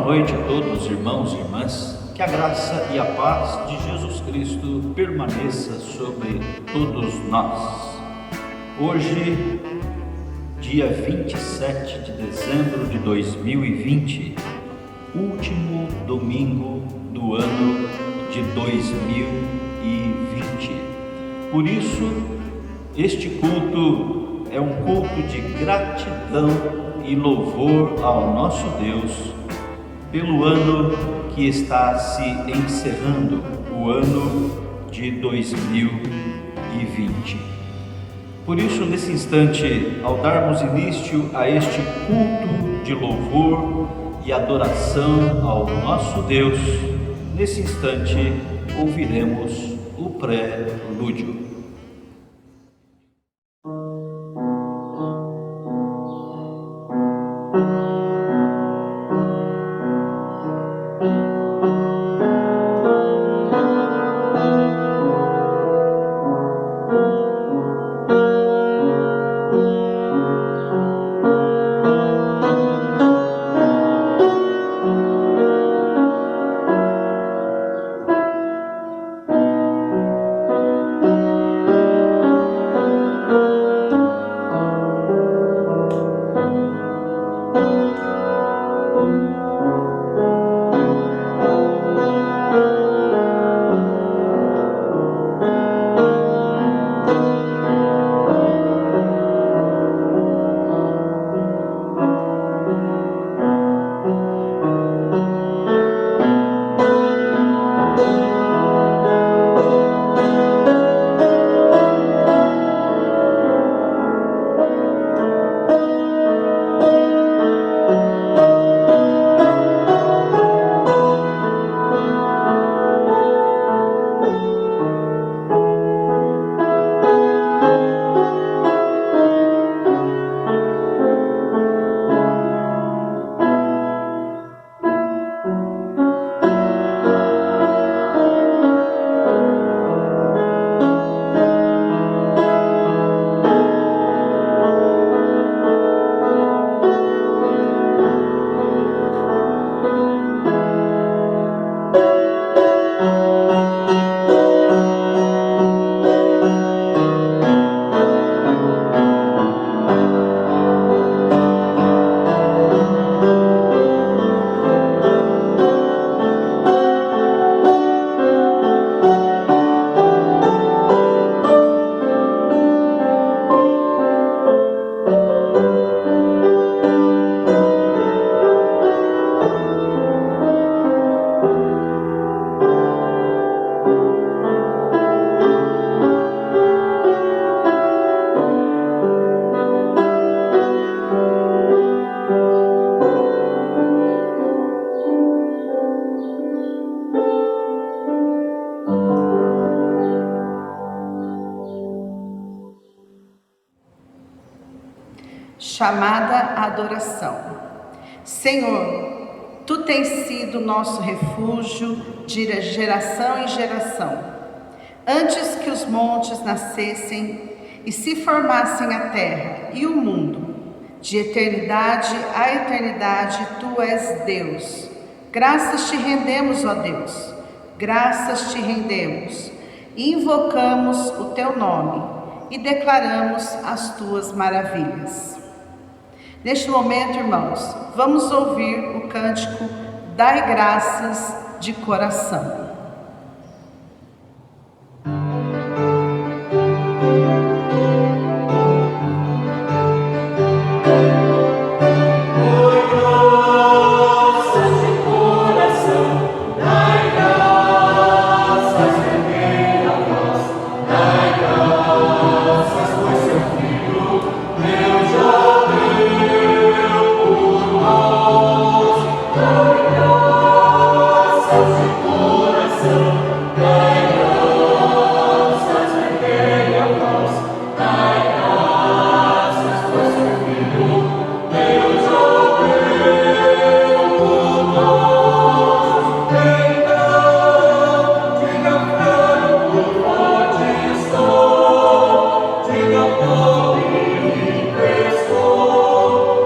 noite a todos, irmãos e irmãs. Que a graça e a paz de Jesus Cristo permaneça sobre todos nós. Hoje, dia 27 de dezembro de 2020, último domingo do ano de 2020. Por isso, este culto é um culto de gratidão e louvor ao nosso Deus pelo ano que está se encerrando, o ano de 2020. Por isso, nesse instante, ao darmos início a este culto de louvor e adoração ao nosso Deus, nesse instante ouviremos o prelúdio. Chamada à adoração. Senhor, Tu tens sido nosso refúgio de geração em geração. Antes que os montes nascessem e se formassem a terra e o mundo, de eternidade a eternidade Tu és Deus. Graças te rendemos, ó Deus, graças te rendemos. E invocamos o Teu nome e declaramos as Tuas maravilhas. Neste momento, irmãos, vamos ouvir o cântico Dai Graças de Coração.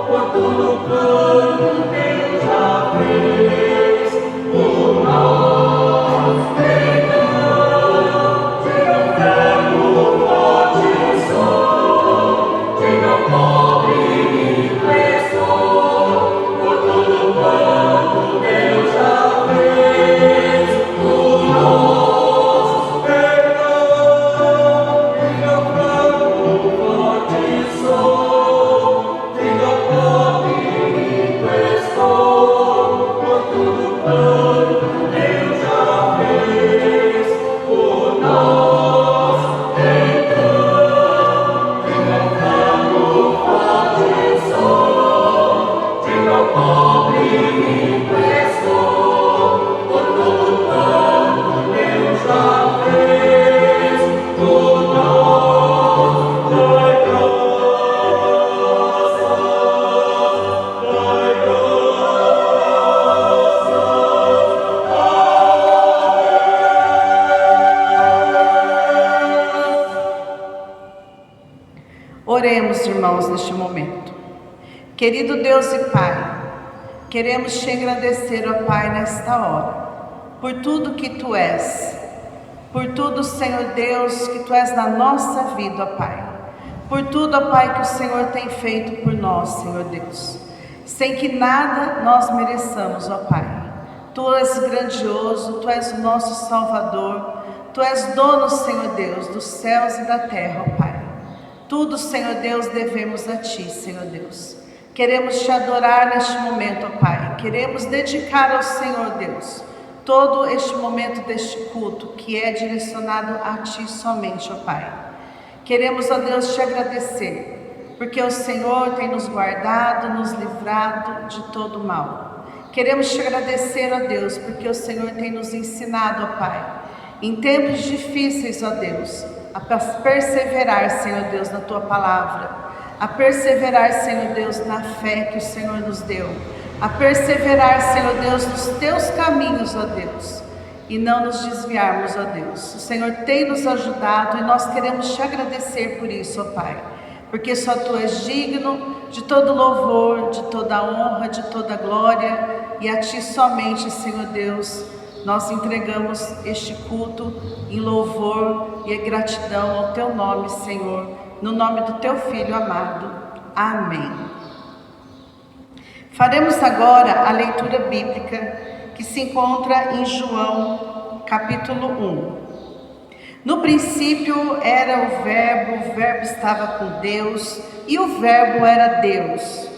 Por tudo quanto Deus já fez. Oremos, irmãos, neste momento. Querido Deus e Pai, queremos te agradecer, ó Pai, nesta hora, por tudo que Tu és, por tudo, Senhor Deus, que Tu és na nossa vida, ó Pai, por tudo, ó Pai, que o Senhor tem feito por nós, Senhor Deus, sem que nada nós mereçamos, ó Pai. Tu és grandioso, Tu és o nosso Salvador, Tu és dono, Senhor Deus, dos céus e da terra, ó Pai. Tudo, Senhor Deus, devemos a Ti, Senhor Deus. Queremos Te adorar neste momento, ó Pai. Queremos dedicar ao Senhor Deus todo este momento deste culto, que é direcionado a Ti somente, ó Pai. Queremos, ó Deus, Te agradecer, porque o Senhor tem nos guardado, nos livrado de todo mal. Queremos Te agradecer, ó Deus, porque o Senhor tem nos ensinado, ó Pai, em tempos difíceis, ó Deus, a perseverar, Senhor Deus, na Tua palavra, a perseverar, Senhor Deus, na fé que o Senhor nos deu, a perseverar, Senhor Deus, nos Teus caminhos, ó Deus, e não nos desviarmos, ó Deus. O Senhor tem nos ajudado e nós queremos Te agradecer por isso, ó Pai, porque só Tu és digno de todo louvor, de toda honra, de toda glória, e a Ti somente, Senhor Deus, nós entregamos este culto em louvor e em gratidão ao Teu nome, Senhor, no nome do Teu Filho amado. Amém. Faremos agora a leitura bíblica que se encontra em João, capítulo 1. No princípio era o Verbo estava com Deus, e o Verbo era Deus.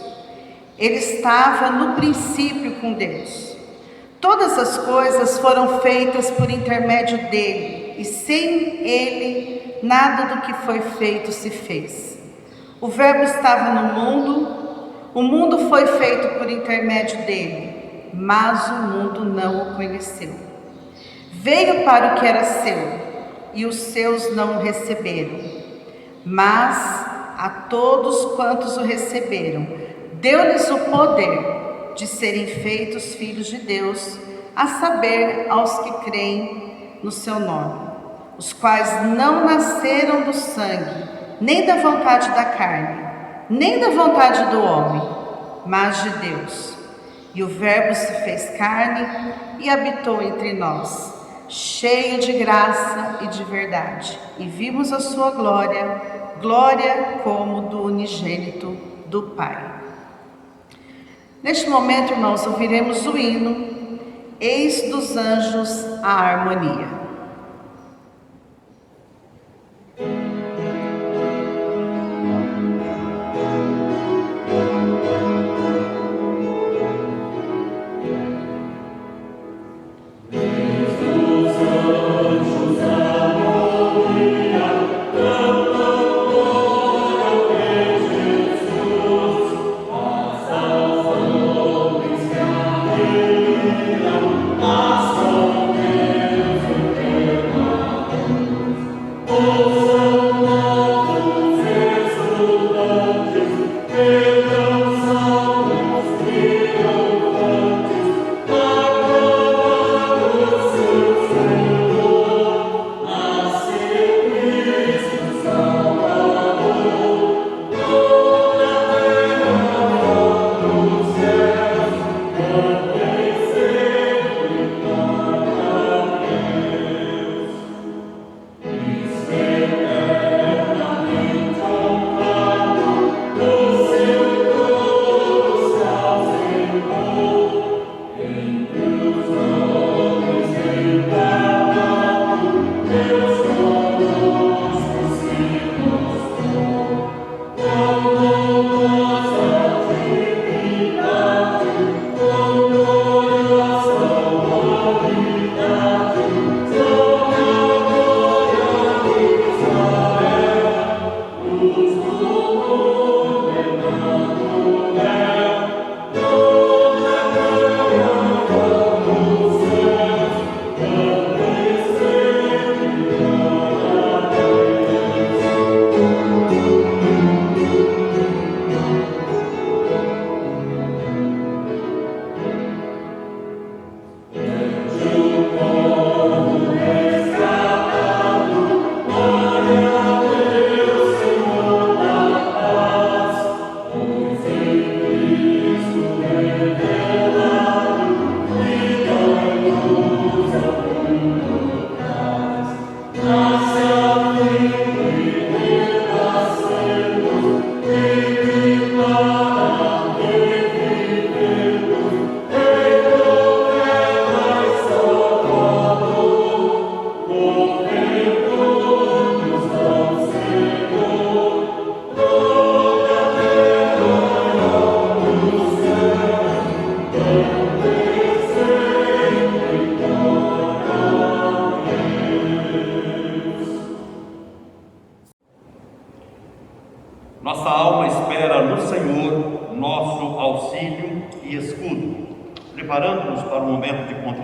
Ele estava no princípio com Deus. Todas as coisas foram feitas por intermédio dele, e sem ele nada do que foi feito se fez. O Verbo estava no mundo, o mundo foi feito por intermédio dele, mas o mundo não o conheceu. Veio para o que era seu, e os seus não o receberam. Mas a todos quantos o receberam, deu-lhes o poder de serem feitos filhos de Deus, a saber, aos que creem no seu nome, os quais não nasceram do sangue, nem da vontade da carne, nem da vontade do homem, mas de Deus. E o Verbo se fez carne e habitou entre nós, cheio de graça e de verdade, e vimos a sua glória, glória como do unigênito do Pai. Neste momento, irmãos, ouviremos o hino Eis dos Anjos a Harmonia.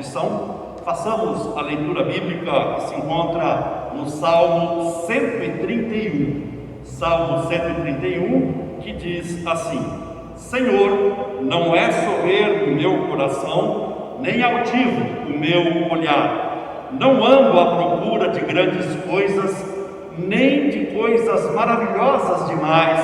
reflexão, façamos a leitura bíblica que se encontra no Salmo 131. Salmo 131, que diz assim: Senhor, não é soberbo o meu coração, nem altivo o meu olhar. Não ando à procura de grandes coisas, nem de coisas maravilhosas demais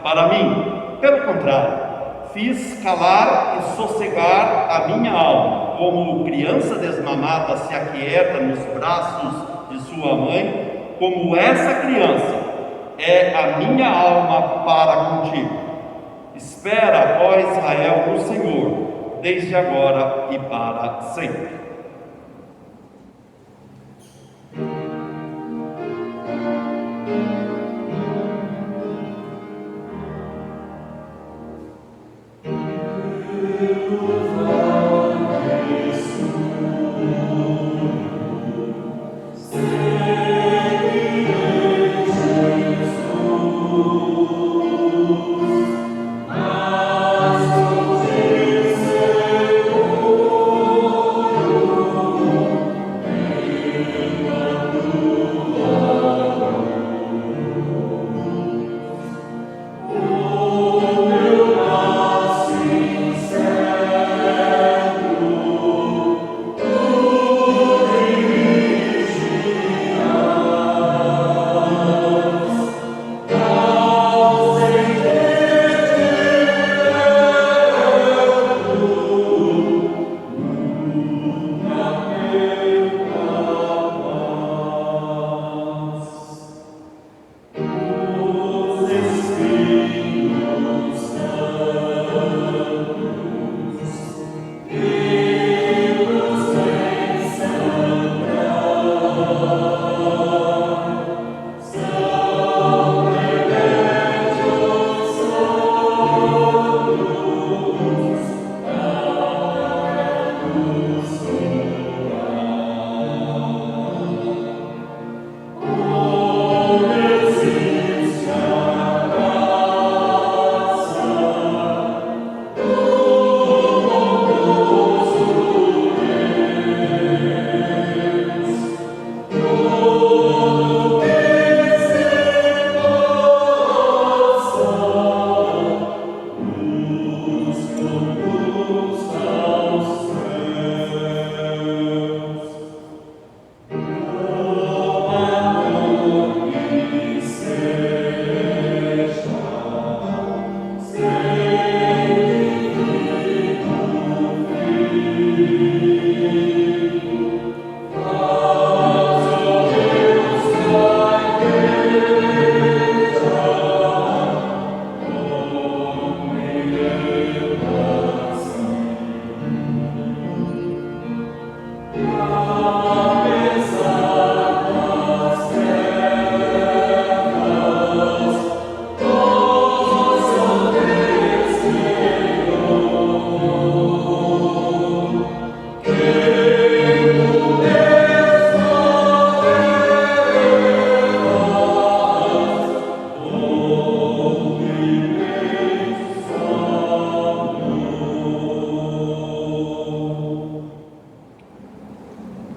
para mim. Pelo contrário, fiz calar e sossegar a minha alma, como criança desmamada se aquieta nos braços de sua mãe, como essa criança é a minha alma para contigo. Espera, ó Israel, no Senhor, desde agora e para sempre.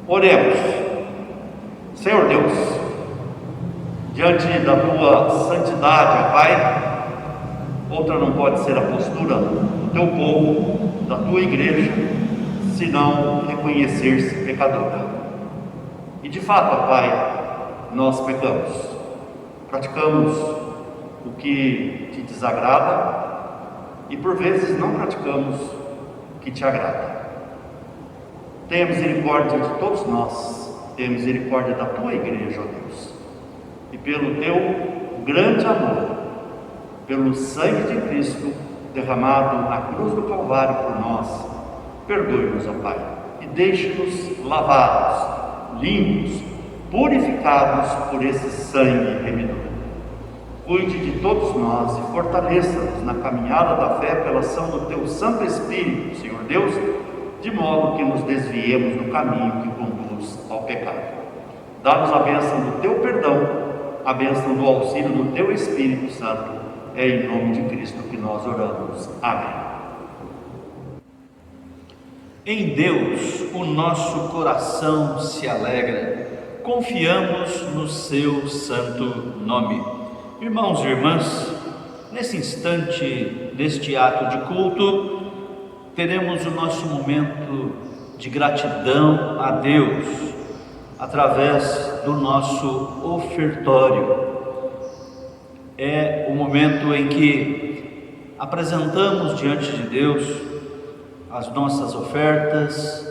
Oremos. Senhor Deus, diante da tua santidade, ó Pai, outra não pode ser a postura do teu povo, da tua igreja, senão reconhecer-se pecadora. E de fato, ó Pai, nós pecamos, praticamos o que te desagrada e por vezes não praticamos o que te agrada. Tenha misericórdia de todos nós, tenha misericórdia da tua igreja, ó Deus, e pelo teu grande amor, pelo sangue de Cristo derramado na cruz do Calvário por nós, perdoe-nos, ó Pai, e deixe-nos lavados, limpos, purificados por esse sangue remidor. Cuide de todos nós e fortaleça-nos na caminhada da fé pela ação do teu Santo Espírito, Senhor Deus, de modo que nos desviemos do caminho que conduz ao pecado. Dá-nos a bênção do teu perdão, a bênção do auxílio do teu Espírito Santo. É em nome de Cristo que nós oramos. Amém. Em Deus o nosso coração se alegra, confiamos no seu santo nome. Irmãos e irmãs, nesse instante, neste ato de culto, teremos o nosso momento de gratidão a Deus, através do nosso ofertório. É o momento em que apresentamos diante de Deus as nossas ofertas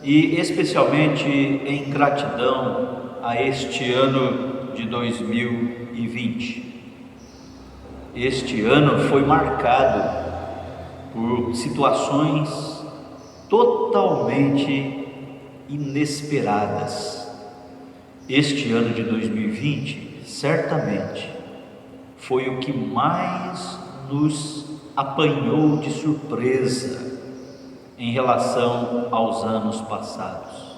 e especialmente em gratidão a este ano de 2020. Este ano foi marcado por situações totalmente inesperadas. Este ano de 2020 certamente foi o que mais nos apanhou de surpresa em relação aos anos passados.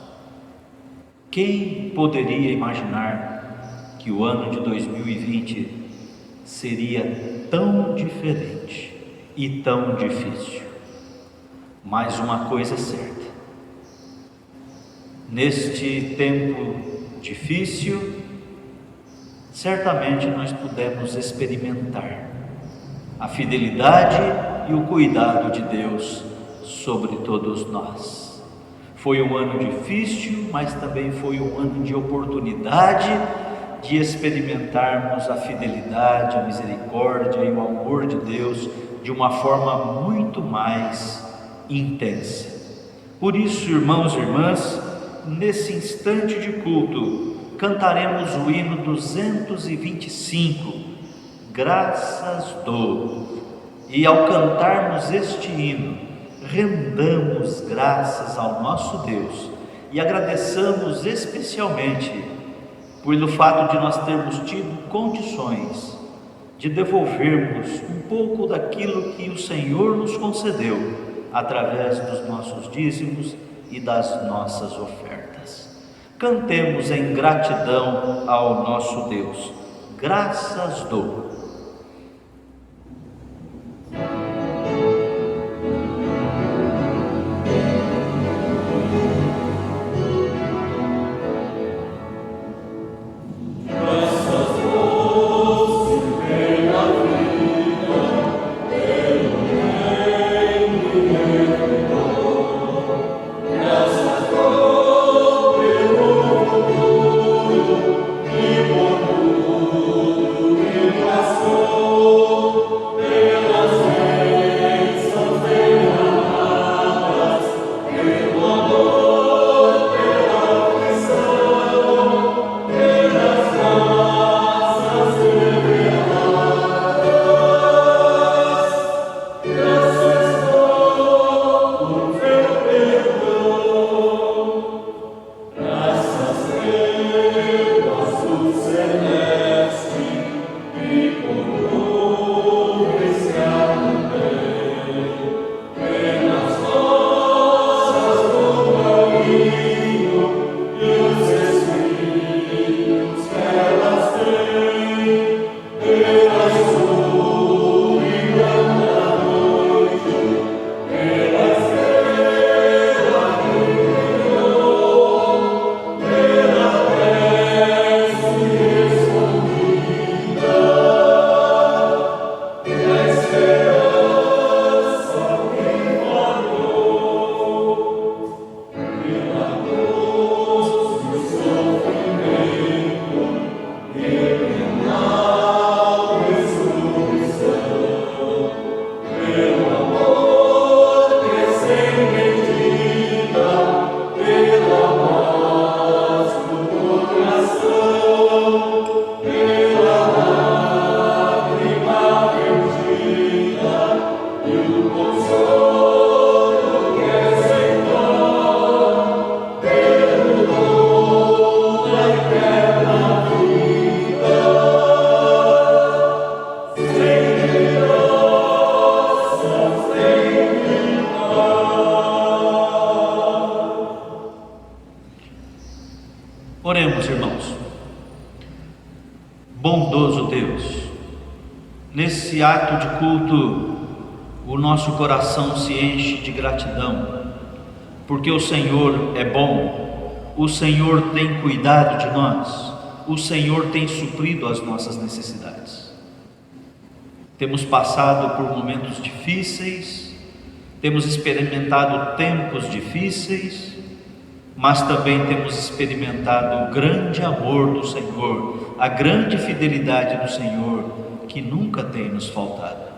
Quem poderia imaginar que o ano de 2020 seria tão diferente e tão difícil? Mas uma coisa é certa: neste tempo difícil, certamente nós pudemos experimentar a fidelidade e o cuidado de Deus sobre todos nós. Foi um ano difícil, mas também foi um ano de oportunidade de experimentarmos a fidelidade, a misericórdia e o amor de Deus de uma forma muito mais intensa. Por isso, irmãos e irmãs, nesse instante de culto, cantaremos o hino 225, Graças Dou. E ao cantarmos este hino, rendamos graças ao nosso Deus e agradeçamos especialmente pelo fato de nós termos tido condições de devolvermos um pouco daquilo que o Senhor nos concedeu através dos nossos dízimos e das nossas ofertas. Cantemos em gratidão ao nosso Deus. Graças dou. Oremos, irmãos. Bondoso Deus, nesse ato de culto, o nosso coração se enche de gratidão porque o Senhor é bom, o Senhor tem cuidado de nós, o Senhor tem suprido as nossas necessidades. Temos passado por momentos difíceis, temos experimentado tempos difíceis, mas também temos experimentado o grande amor do Senhor, a grande fidelidade do Senhor, que nunca tem nos faltado.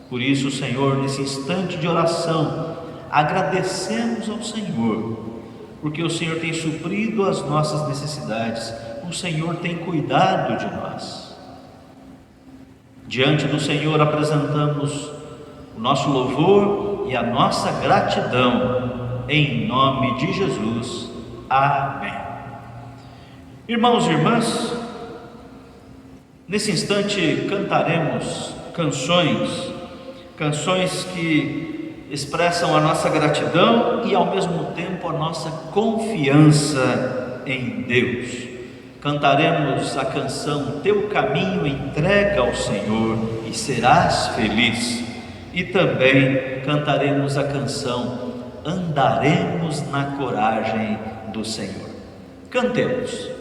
Por isso, Senhor, nesse instante de oração, agradecemos ao Senhor, porque o Senhor tem suprido as nossas necessidades, o Senhor tem cuidado de nós. Diante do Senhor apresentamos o nosso louvor e a nossa gratidão, em nome de Jesus. Amém. Irmãos e irmãs, nesse instante cantaremos canções que expressam a nossa gratidão e ao mesmo tempo a nossa confiança em Deus. Cantaremos a canção Teu Caminho entrega ao Senhor e serás feliz. E também cantaremos a canção Andaremos na coragem do Senhor. Cantemos.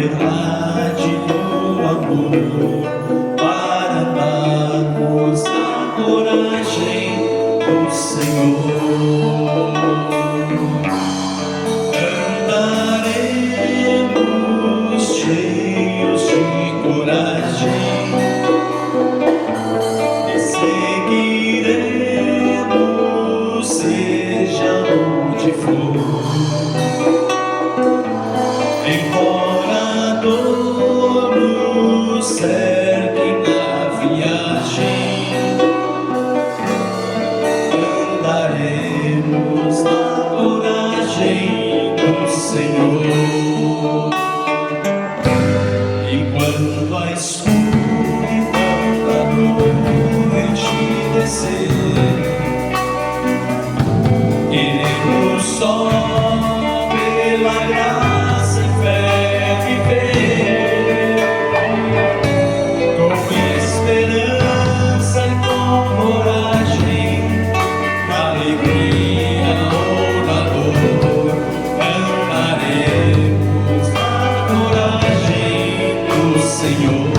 verdade no amor, para andarmos na coragem do Senhor. Andaremos cheios de coragem e seguiremos, seja onde for. Embora a dor nos cerque na viagem, andaremos na coragem do Senhor. E quando a escuridão da noite descer, iremos só pela graça e fé viver, com esperança e com coragem, na alegria ou na dor, andaremos na coragem do Senhor.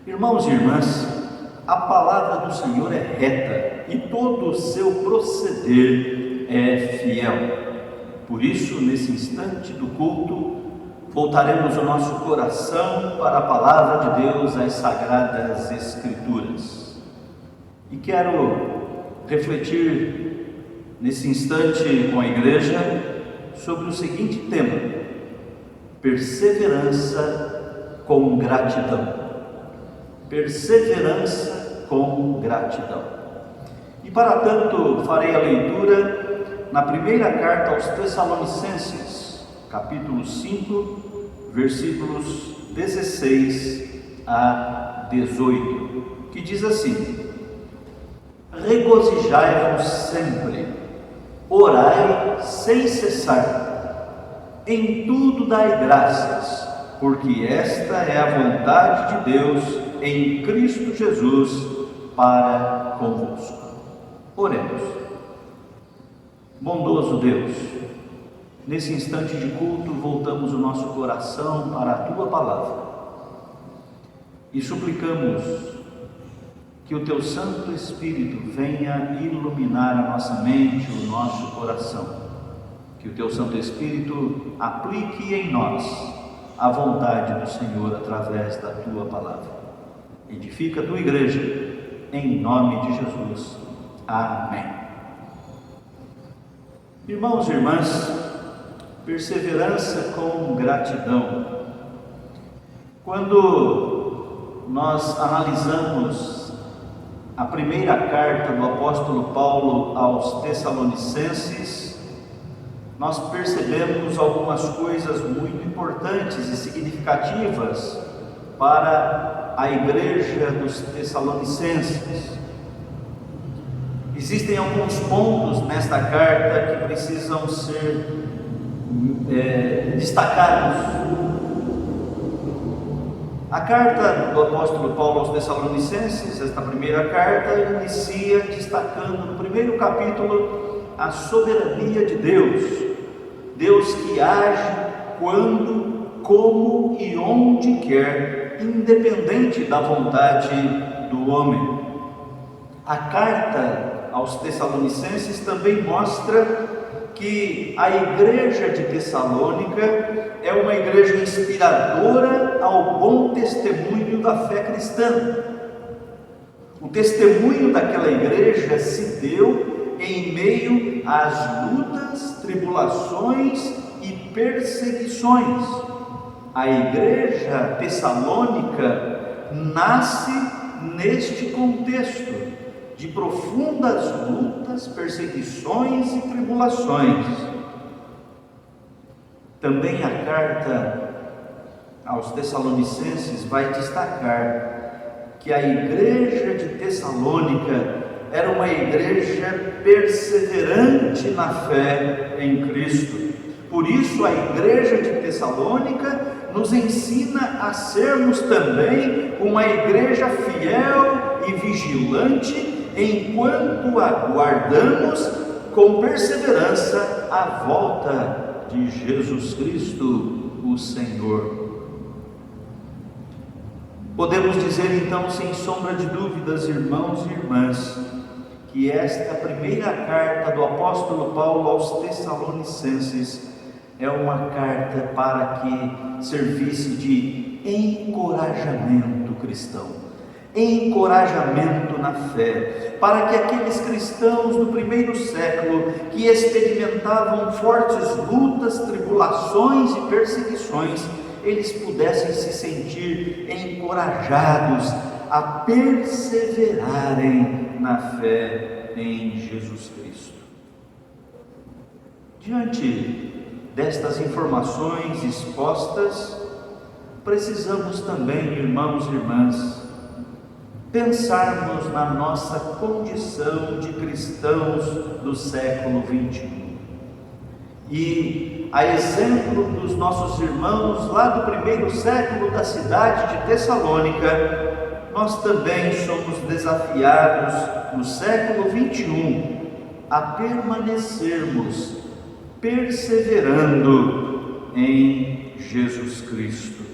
Irmãos e irmãs, a palavra do Senhor é reta e todo o seu proceder é fiel. Por isso, nesse instante do culto, voltaremos o nosso coração para a palavra de Deus, as Sagradas Escrituras. E quero refletir nesse instante com a igreja sobre o seguinte tema: perseverança com gratidão. Perseverança com gratidão. E para tanto farei a leitura na primeira carta aos Tessalonicenses, capítulo 5, versículos 16 a 18, que diz assim: regozijai-vos sempre, orai sem cessar, em tudo dai graças, porque esta é a vontade de Deus em Cristo Jesus para convosco. Oremos. Bondoso Deus, Nesse instante de culto, voltamos o nosso coração para a Tua Palavra e suplicamos que o Teu Santo Espírito venha iluminar a nossa mente, o nosso coração. Que o Teu Santo Espírito aplique em nós a vontade do Senhor através da Tua Palavra. Edifica a Tua Igreja, em nome de Jesus. Amém. Irmãos e irmãs, perseverança com gratidão. Quando nós analisamos a primeira carta do apóstolo Paulo aos Tessalonicenses, nós percebemos algumas coisas muito importantes e significativas para a igreja dos Tessalonicenses. Existem alguns pontos nesta carta que precisam ser destacados. A carta do apóstolo Paulo aos Tessalonicenses, esta primeira carta, inicia destacando no primeiro capítulo a soberania de Deus. Deus que age quando, como e onde quer, independente da vontade do homem. A carta aos Tessalonicenses também mostra que a igreja de Tessalônica é uma igreja inspiradora ao bom testemunho da fé cristã. O testemunho daquela igreja se deu em meio às lutas, tribulações e perseguições. A igreja tessalônica nasce neste contexto de profundas lutas, perseguições e tribulações. Também a carta aos Tessalonicenses vai destacar que a igreja de Tessalônica era uma igreja perseverante na fé em Cristo. Por isso a igreja de Tessalônica nos ensina a sermos também uma igreja fiel e vigilante enquanto aguardamos com perseverança a volta de Jesus Cristo, o Senhor. Podemos dizer então, sem sombra de dúvidas, irmãos e irmãs, que esta primeira carta do apóstolo Paulo aos Tessalonicenses é uma carta para que servisse de encorajamento cristão. Encorajamento na fé, para que aqueles cristãos do primeiro século que experimentavam fortes lutas, tribulações e perseguições, eles pudessem se sentir encorajados a perseverarem na fé em Jesus Cristo. Diante destas informações expostas, precisamos também, irmãos e irmãs, pensarmos na nossa condição de cristãos do século 21. E, a exemplo dos nossos irmãos lá do primeiro século da cidade de Tessalônica, nós também somos desafiados no século 21 a permanecermos perseverando em Jesus Cristo.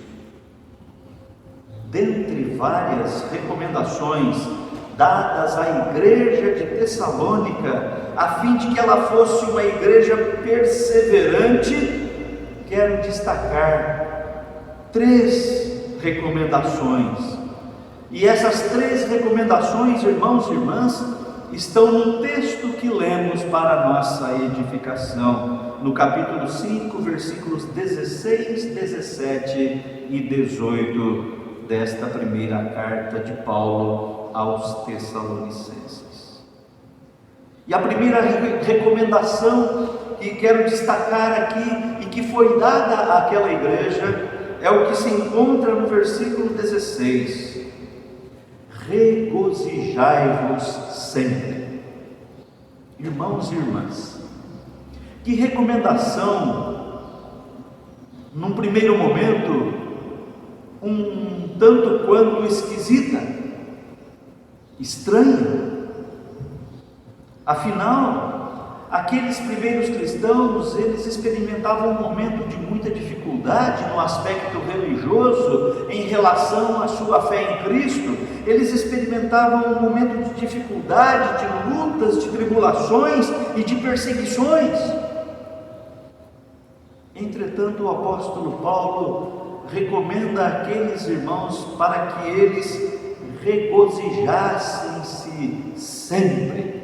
Dentre várias recomendações dadas à igreja de Tessalônica, a fim de que ela fosse uma igreja perseverante, quero destacar 3 recomendações. E essas 3 recomendações, irmãos e irmãs, estão no texto que lemos para a nossa edificação, no capítulo 5, versículos 16, 17 e 18 desta primeira carta de Paulo aos Tessalonicenses. E a primeira recomendação que quero destacar aqui e que foi dada àquela igreja é o que se encontra no versículo 16: regozijai-vos sempre. Irmãos e irmãs, que recomendação, num primeiro momento, um tanto quanto esquisita, estranha. Afinal, aqueles primeiros cristãos, eles experimentavam um momento de muita dificuldade no aspecto religioso em relação à sua fé em Cristo. Eles experimentavam um momento de dificuldade, de lutas, de tribulações e de perseguições. Entretanto, o apóstolo Paulo recomenda àqueles irmãos para que eles regozijassem-se sempre.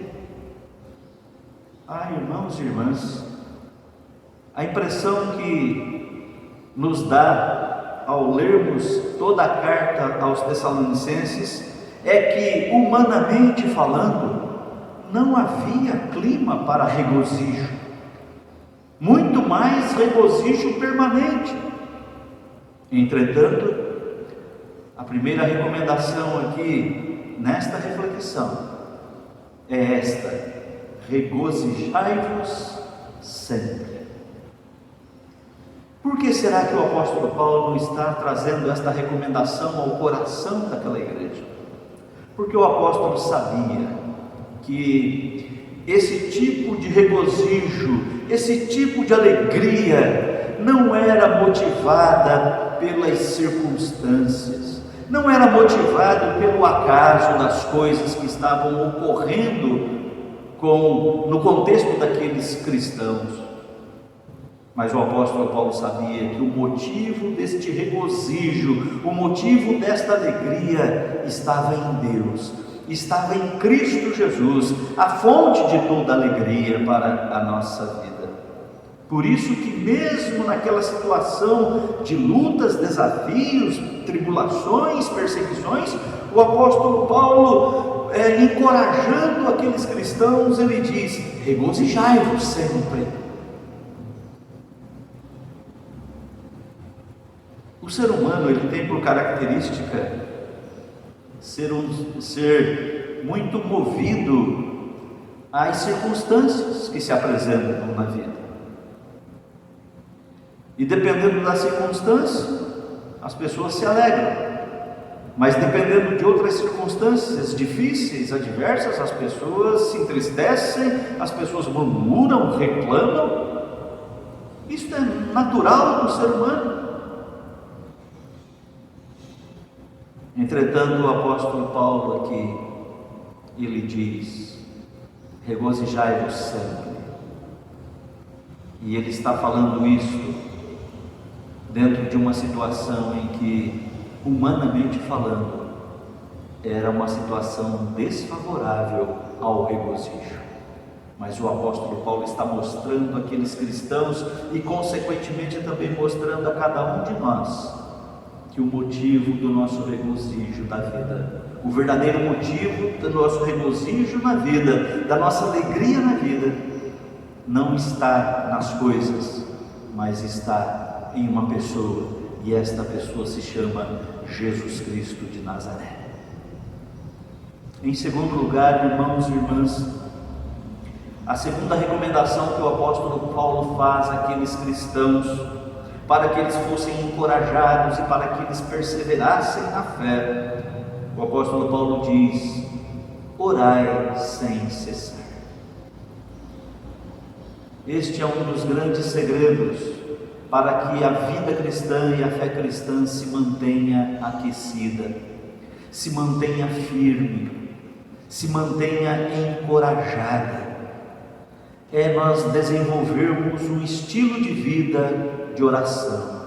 Irmãos e irmãs, a impressão que nos dá ao lermos toda a carta aos Tessalonicenses é que, humanamente falando, não havia clima para regozijo, muito mais regozijo permanente. Entretanto, a primeira recomendação aqui, nesta reflexão, é esta: regozijai-vos sempre. Por que será que o apóstolo Paulo está trazendo esta recomendação ao coração daquela igreja? Porque o apóstolo sabia que esse tipo de regozijo, esse tipo de alegria não era motivada pelas circunstâncias, não era motivado pelo acaso das coisas que estavam ocorrendo no contexto daqueles cristãos. Mas o apóstolo Paulo sabia que o motivo deste regozijo, o motivo desta alegria estava em Deus, estava em Cristo Jesus, a fonte de toda alegria para a nossa vida. Por isso que mesmo naquela situação de lutas, desafios, tribulações, perseguições, o apóstolo Paulo, encorajando aqueles cristãos, ele diz: regozijai-vos sempre. O ser humano, ele tem por característica ser um ser muito movido às circunstâncias que se apresentam na vida. E dependendo da circunstância, as pessoas se alegram. Mas dependendo de outras circunstâncias difíceis, adversas, as pessoas se entristecem, as pessoas murmuram, reclamam. Isso é natural do ser humano. Entretanto, o apóstolo Paulo aqui, ele diz: regozijai-vos sempre. E ele está falando isso dentro de uma situação em que, humanamente falando, era uma situação desfavorável ao regozijo. Mas o apóstolo Paulo está mostrando àqueles cristãos e consequentemente também mostrando a cada um de nós que o motivo do nosso regozijo da vida, o verdadeiro motivo do nosso regozijo na vida, da nossa alegria na vida, não está nas coisas, mas está em uma pessoa, e esta pessoa se chama Jesus Cristo de Nazaré. Em segundo lugar, irmãos e irmãs, a segunda recomendação que o apóstolo Paulo faz àqueles cristãos, para que eles fossem encorajados e para que eles perseverassem na fé, o apóstolo Paulo diz: orai sem cessar. Este é um dos grandes segredos para que a vida cristã e a fé cristã se mantenha aquecida, se mantenha firme, se mantenha encorajada. É nós desenvolvermos um estilo de vida de oração.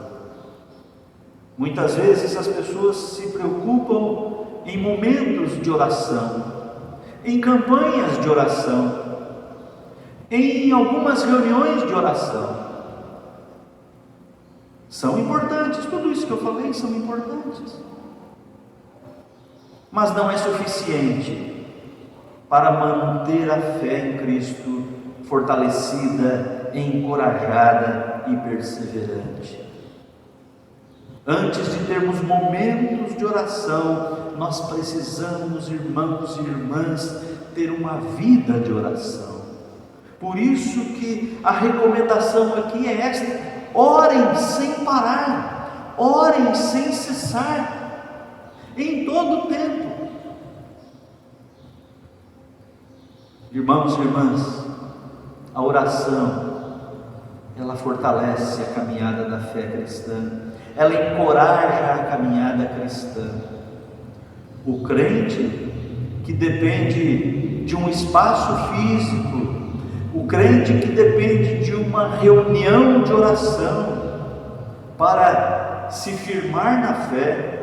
Muitas vezes as pessoas se preocupam em momentos de oração, em campanhas de oração, em algumas reuniões de oração. São importantes, tudo isso que eu falei são importantes, mas não é suficiente para manter a fé em Cristo fortalecida, encorajada e perseverante. Antes de termos momentos de oração, nós precisamos, irmãos e irmãs, ter uma vida de oração. Por isso que a recomendação aqui é esta: orem sem parar, orem sem cessar, em todo o tempo. Irmãos e irmãs, A oração, ela fortalece a caminhada da fé cristã, ela encoraja a caminhada cristã. O crente que depende de um espaço físico, o crente que depende de uma reunião de oração para se firmar na fé,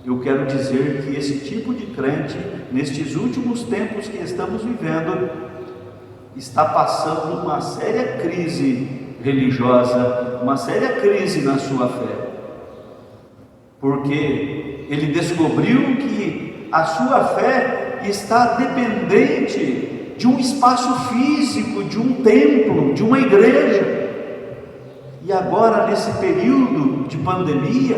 eu quero dizer que esse tipo de crente, nestes últimos tempos que estamos vivendo, está passando uma séria crise religiosa, uma séria crise na sua fé, porque ele descobriu que a sua fé está dependente de um espaço físico, de um templo, de uma igreja. E agora, nesse período de pandemia,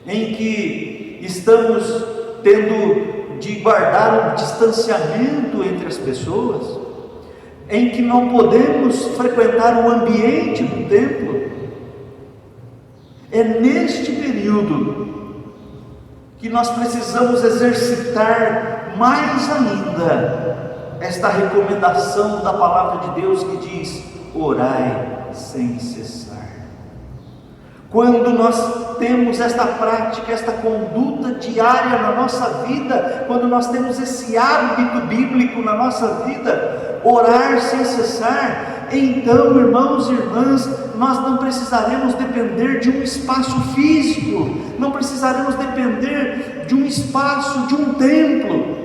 em que estamos tendo de guardar um distanciamento entre as pessoas, em que não podemos frequentar o ambiente do templo, é neste período que nós precisamos exercitar mais ainda esta recomendação da palavra de Deus que diz: orai sem cessar. Quando nós temos esta prática, esta conduta diária na nossa vida, quando nós temos esse hábito bíblico na nossa vida, orar sem cessar, então, irmãos e irmãs, nós não precisaremos depender de um espaço físico, não precisaremos depender de um espaço, de um templo,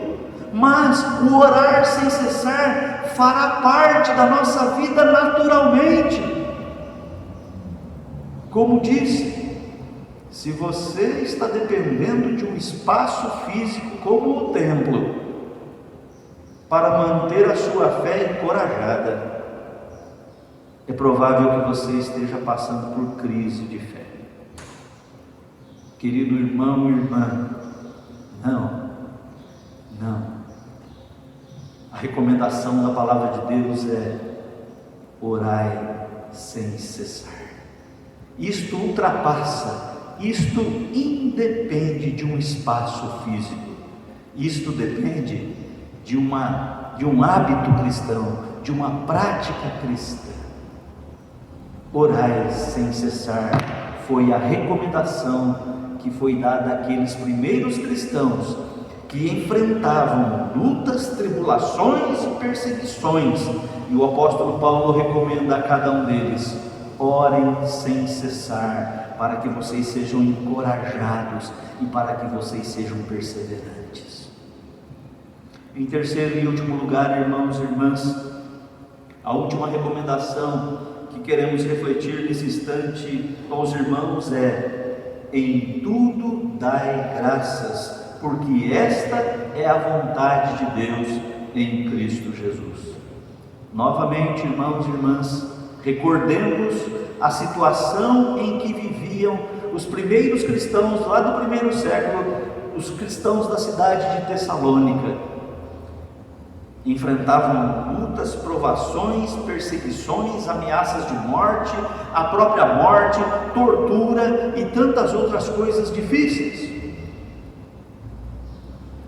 mas o orar sem cessar fará parte da nossa vida naturalmente. Como disse, se você está dependendo de um espaço físico como o templo, para manter a sua fé encorajada, é provável que você esteja passando por crise de fé. Querido irmão e irmã, não. A recomendação da palavra de Deus é: orai sem cessar. Isto ultrapassa, isto independe de um espaço físico, isto depende de um hábito cristão, de uma prática cristã. Orai sem cessar foi a recomendação que foi dada àqueles primeiros cristãos que enfrentavam lutas, tribulações e perseguições, e o apóstolo Paulo recomenda a cada um deles: orem sem cessar, para que vocês sejam encorajados e para que vocês sejam perseverantes. Em terceiro e último lugar, irmãos e irmãs, a última recomendação que queremos refletir nesse instante com os irmãos é: em tudo dai graças, porque esta é a vontade de Deus em Cristo Jesus. Novamente, irmãos e irmãs, recordemos a situação em que viviam os primeiros cristãos lá do primeiro século, os cristãos da cidade de Tessalônica. Enfrentavam lutas, provações, perseguições, ameaças de morte, a própria morte, tortura e tantas outras coisas difíceis.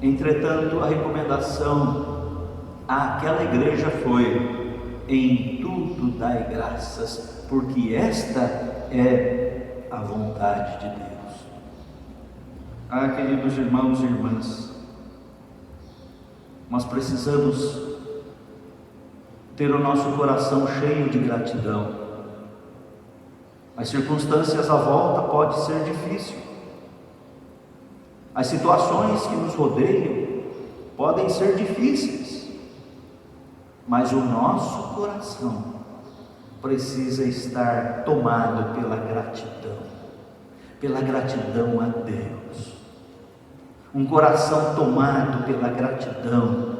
Entretanto, a recomendação àquela igreja foi: em tudo dai graças, porque esta é a vontade de Deus. Queridos irmãos e irmãs, nós precisamos ter o nosso coração cheio de gratidão. As circunstâncias à volta podem ser difíceis, as situações que nos rodeiam podem ser difíceis, mas o nosso coração precisa estar tomado pela gratidão a Deus. Um coração tomado pela gratidão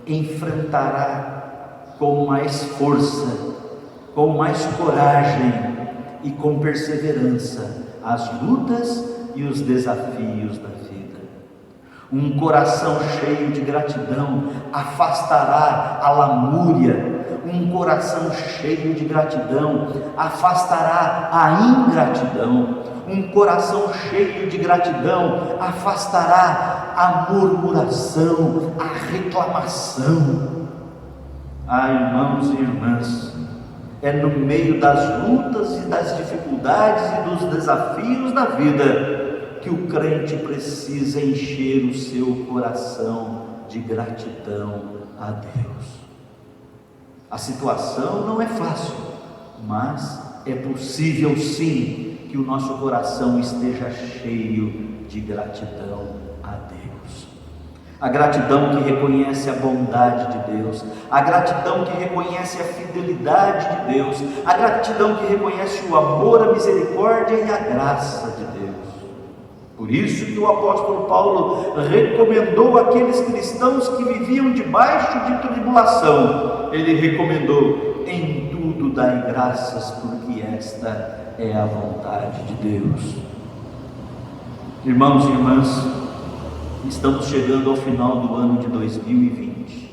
enfrentará com mais força, com mais coragem e com perseverança as lutas e os desafios da vida. Um coração cheio de gratidão afastará a lamúria. Um coração cheio de gratidão afastará a ingratidão. Um coração cheio de gratidão afastará a murmuração, a reclamação. Ah, irmãos e irmãs, é no meio das lutas e das dificuldades e dos desafios da vida que o crente precisa encher o seu coração de gratidão a Deus. A situação não é fácil, mas é possível sim que o nosso coração esteja cheio de gratidão a Deus. A gratidão que reconhece a bondade de Deus, a gratidão que reconhece a fidelidade de Deus, a gratidão que reconhece o amor, a misericórdia e a graça de Deus. Por isso que o apóstolo Paulo recomendou àqueles cristãos que viviam debaixo de tribulação, ele recomendou: em tudo dai graças, porque esta é a vontade de Deus. Irmãos e irmãs, estamos chegando ao final do ano de 2020.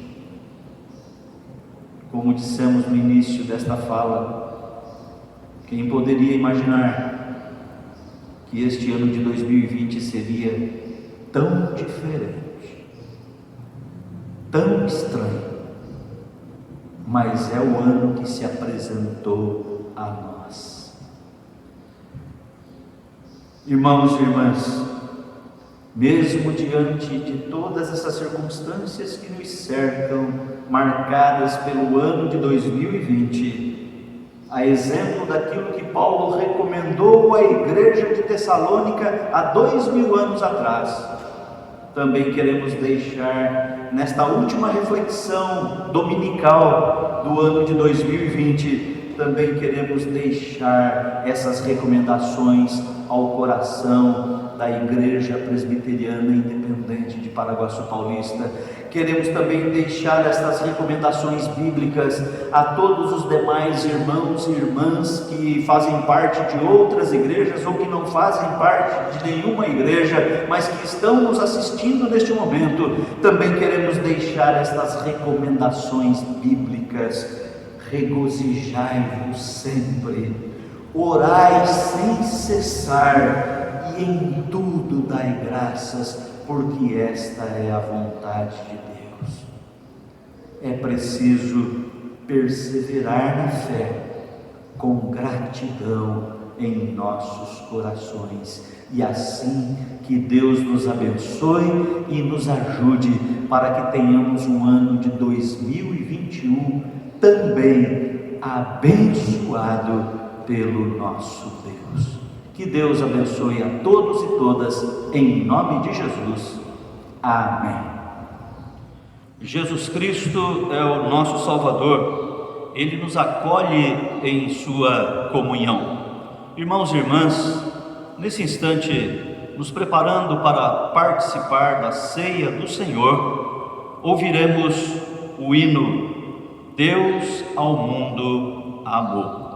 Como dissemos no início desta fala, quem poderia imaginar que este ano de 2020 seria tão diferente, tão estranho, mas é o ano que se apresentou a nós. Irmãos e irmãs, mesmo diante de todas essas circunstâncias que nos cercam, marcadas pelo ano de 2020, a exemplo daquilo que Paulo recomendou à igreja de Tessalônica há 2000 anos atrás, também queremos deixar nesta última reflexão dominical do ano de 2020, também queremos deixar essas recomendações ao coração da Igreja Presbiteriana Independente de Paraguaçu Paulista. Queremos também deixar estas recomendações bíblicas a todos os demais irmãos e irmãs que fazem parte de outras igrejas ou que não fazem parte de nenhuma igreja, mas que estão nos assistindo neste momento. Também queremos deixar estas recomendações bíblicas: regozijai-vos sempre, orai sem cessar, e em tudo dai graças, porque esta é a vontade de Deus. É preciso perseverar na fé, com gratidão em nossos corações, e assim que Deus nos abençoe e nos ajude para que tenhamos um ano de 2021 também abençoado pelo nosso Deus. Que Deus abençoe a todos e todas, em nome de Jesus. Amém. Jesus Cristo é o nosso Salvador, Ele nos acolhe em sua comunhão. Irmãos e irmãs, nesse instante, nos preparando para participar da ceia do Senhor, ouviremos o hino Deus ao mundo amou.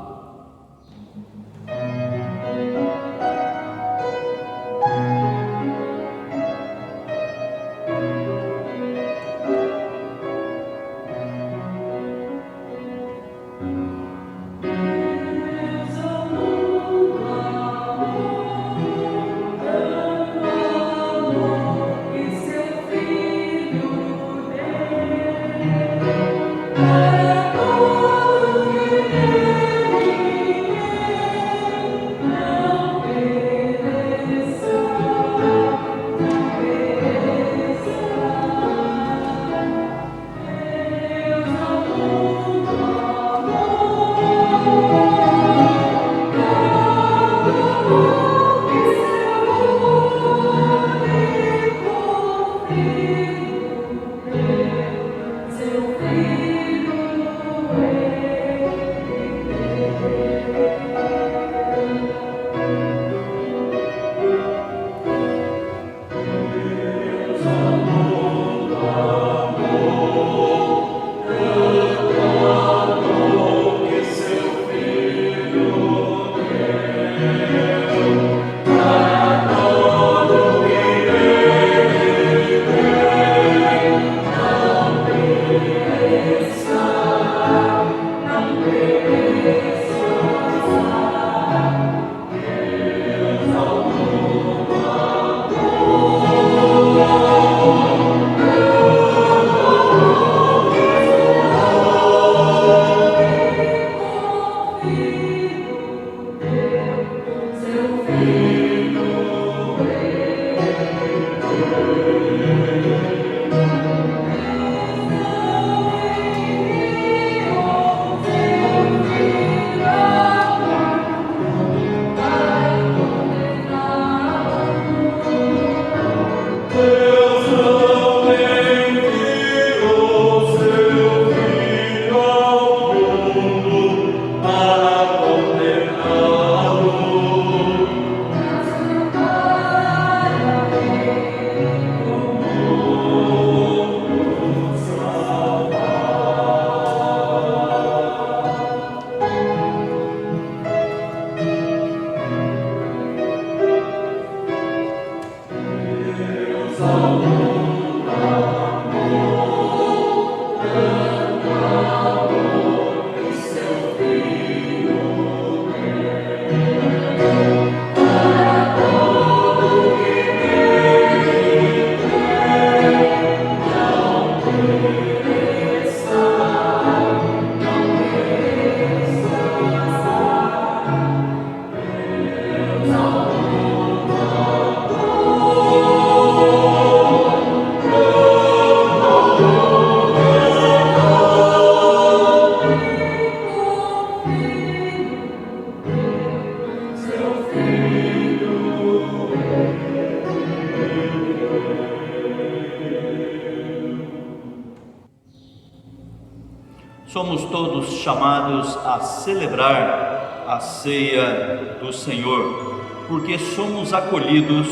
somos todos chamados a celebrar a ceia do Senhor, porque somos acolhidos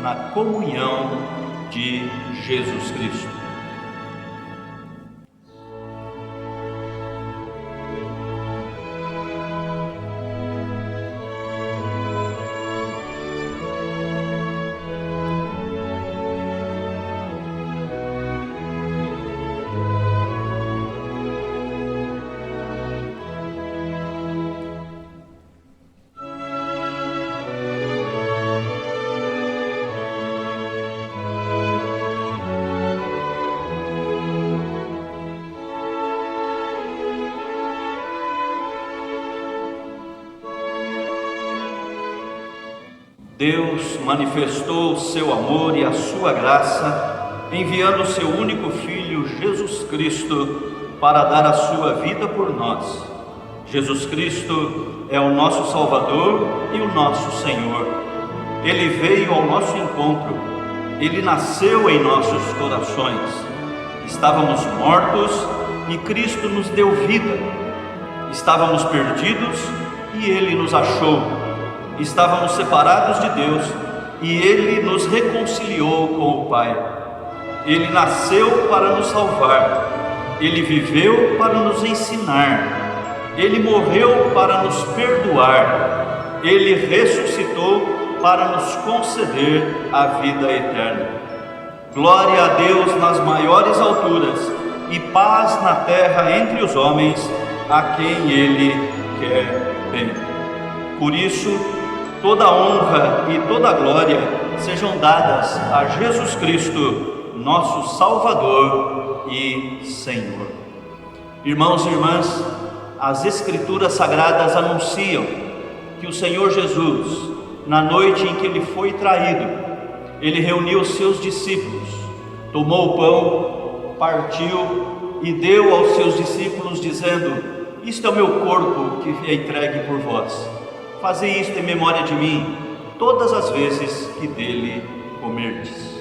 na comunhão de Jesus Cristo. Deus manifestou o seu amor e a sua graça, enviando o seu único Filho, Jesus Cristo, para dar a sua vida por nós. Jesus Cristo é o nosso Salvador e o nosso Senhor. Ele veio ao nosso encontro, Ele nasceu em nossos corações. Estávamos mortos e Cristo nos deu vida. Estávamos perdidos e Ele nos achou. Estávamos separados de Deus e Ele nos reconciliou com o Pai. Ele nasceu para nos salvar, Ele viveu para nos ensinar, Ele morreu para nos perdoar, Ele ressuscitou para nos conceder a vida eterna. Glória a Deus nas maiores alturas e paz na terra entre os homens, a quem Ele quer bem. Por isso, toda a honra e toda a glória sejam dadas a Jesus Cristo, nosso Salvador e Senhor. Irmãos e irmãs, as Escrituras Sagradas anunciam que o Senhor Jesus, na noite em que Ele foi traído, Ele reuniu os seus discípulos, tomou o pão, partiu e deu aos seus discípulos, dizendo: "Isto é o meu corpo que é entregue por vós. Fazei isto em memória de mim, todas as vezes que dele comerdes."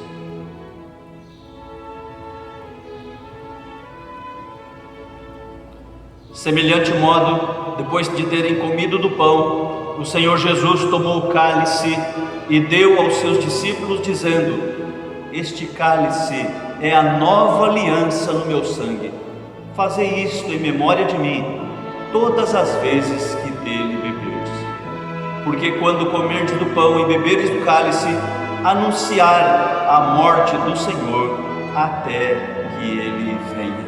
Semelhante modo, depois de terem comido do pão, o Senhor Jesus tomou o cálice e deu aos seus discípulos, dizendo: "Este cálice é a nova aliança no meu sangue. Fazei isto em memória de mim, todas as vezes que dele beberdes. Porque quando comerdes do pão e beberes do cálice, anunciar a morte do Senhor até que Ele venha."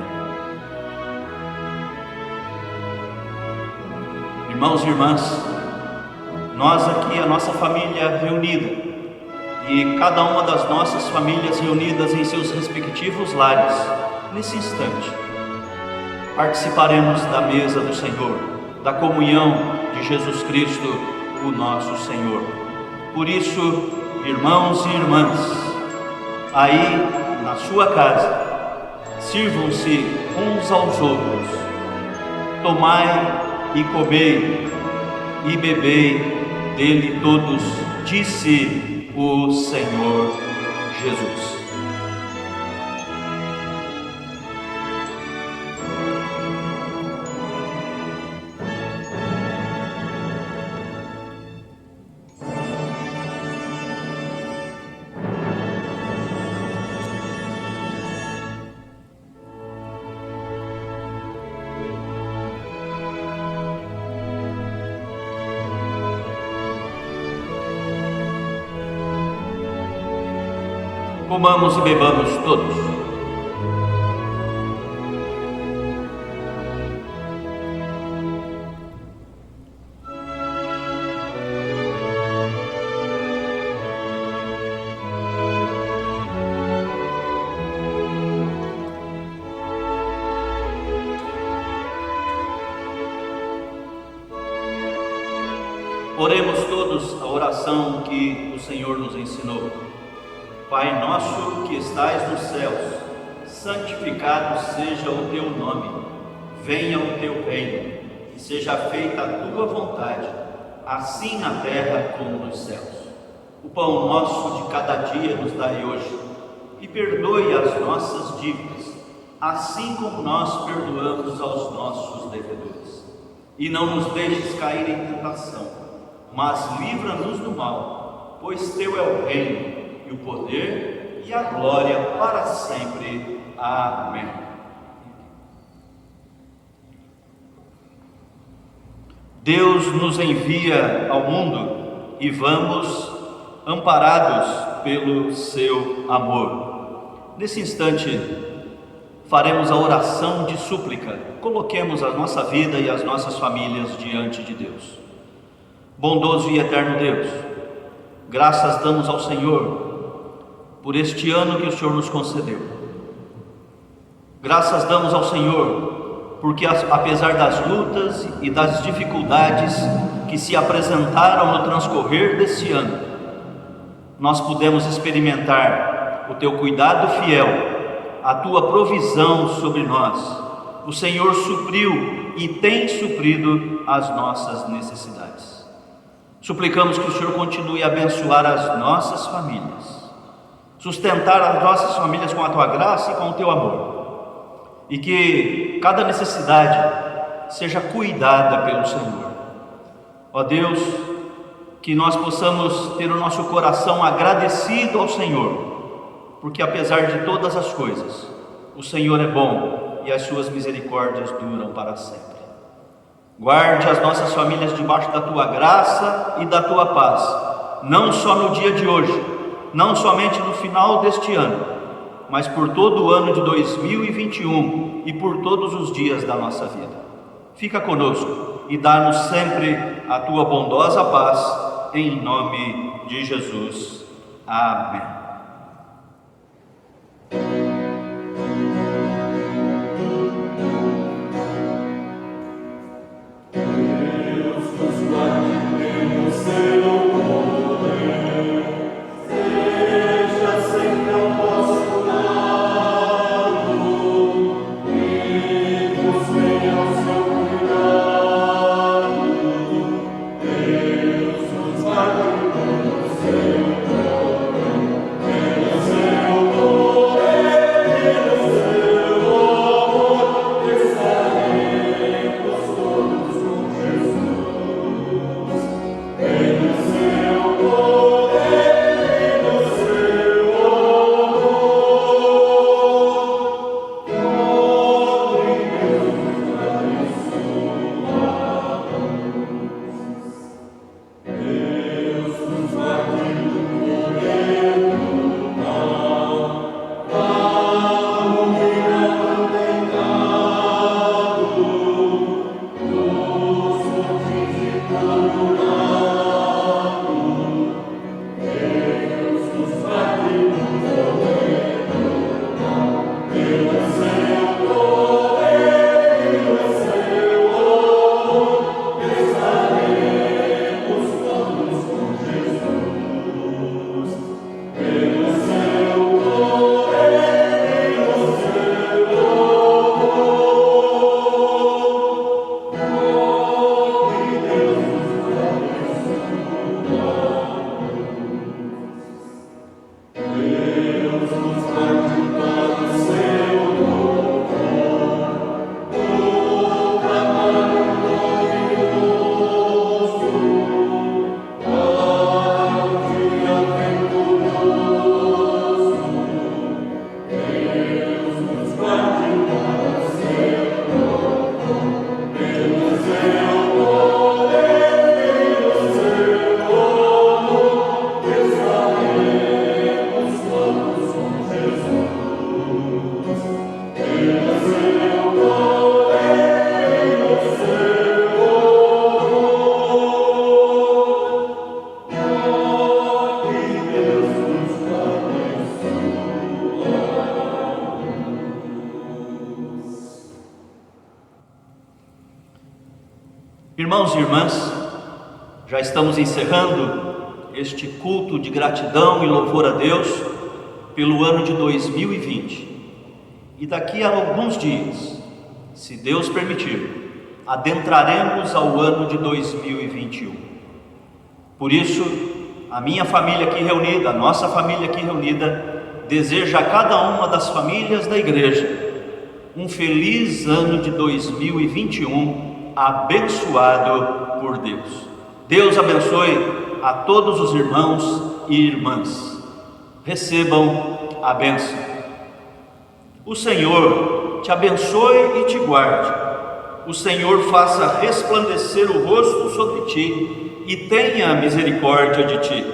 Irmãos e irmãs, nós aqui, a nossa família reunida, e cada uma das nossas famílias reunidas em seus respectivos lares, nesse instante, participaremos da mesa do Senhor, da comunhão de Jesus Cristo, o nosso Senhor. Por isso, irmãos e irmãs, aí na sua casa, sirvam-se uns aos outros, tomai e comei e bebei dele todos, disse o Senhor Jesus. Comamos e bebamos todos. Oremos todos a oração que o Senhor nos ensinou. Pai nosso que estais nos céus, santificado seja o teu nome. Venha o teu reino, e seja feita a tua vontade, assim na terra como nos céus. O pão nosso de cada dia nos dai hoje, e perdoe as nossas dívidas, assim como nós perdoamos aos nossos devedores. E não nos deixes cair em tentação, mas livra-nos do mal, pois teu é o reino, e o poder, e a glória para sempre. Amém. Deus nos envia ao mundo e vamos amparados pelo seu amor. Nesse instante, faremos a oração de súplica. Coloquemos a nossa vida e as nossas famílias diante de Deus. Bondoso e eterno Deus, graças damos ao Senhor por este ano que o Senhor nos concedeu. Graças damos ao Senhor porque, apesar das lutas e das dificuldades que se apresentaram no transcorrer desse ano, nós pudemos experimentar o teu cuidado fiel, a tua provisão sobre nós. O Senhor supriu e tem suprido as nossas necessidades. Suplicamos que o Senhor continue a abençoar as nossas famílias, sustentar as nossas famílias com a tua graça e com o teu amor, e que cada necessidade seja cuidada pelo Senhor. Ó Deus, que nós possamos ter o nosso coração agradecido ao Senhor, porque apesar de todas as coisas, o Senhor é bom e as suas misericórdias duram para sempre. Guarde as nossas famílias debaixo da tua graça e da tua paz, não só no dia de hoje, não somente no final deste ano, mas por todo o ano de 2021 e por todos os dias da nossa vida. Fica conosco e dá-nos sempre a tua bondosa paz, em nome de Jesus. Amém. Irmãos e irmãs, já estamos encerrando este culto de gratidão e louvor a Deus pelo ano de 2020. E daqui a alguns dias, se Deus permitir, adentraremos ao ano de 2021. Por isso, a minha família aqui reunida, a nossa família aqui reunida, deseja a cada uma das famílias da igreja um feliz ano de 2021, abençoado por Deus. Deus abençoe a todos os irmãos e irmãs. Recebam a bênção. O Senhor te abençoe e te guarde. O Senhor faça resplandecer o rosto sobre ti e tenha misericórdia de ti.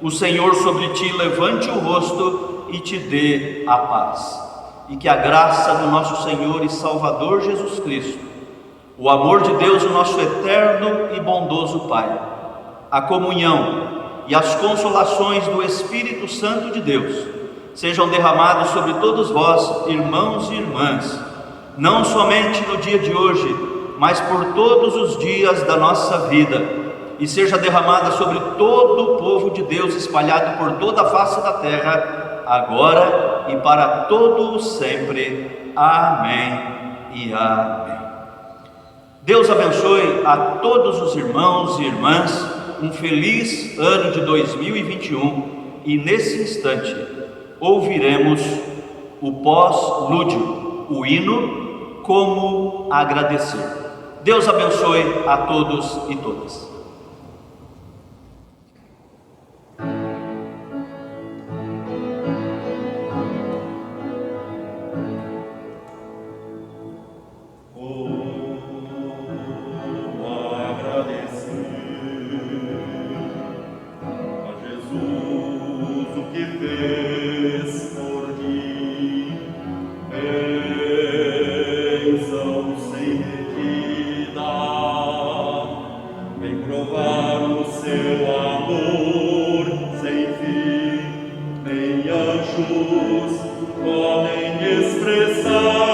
O Senhor sobre ti levante o rosto e te dê a paz. E que a graça do nosso Senhor e Salvador Jesus Cristo, o amor de Deus, o nosso eterno e bondoso Pai, a comunhão e as consolações do Espírito Santo de Deus sejam derramados sobre todos vós, irmãos e irmãs, não somente no dia de hoje, mas por todos os dias da nossa vida, e seja derramada sobre todo o povo de Deus espalhado por toda a face da terra, agora e para todo o sempre. Amém e amém. Deus abençoe a todos os irmãos e irmãs, um feliz ano de 2021, e nesse instante ouviremos o pós-lúdio, o hino Como Agradecer. Deus abençoe a todos e todas. Podem expressar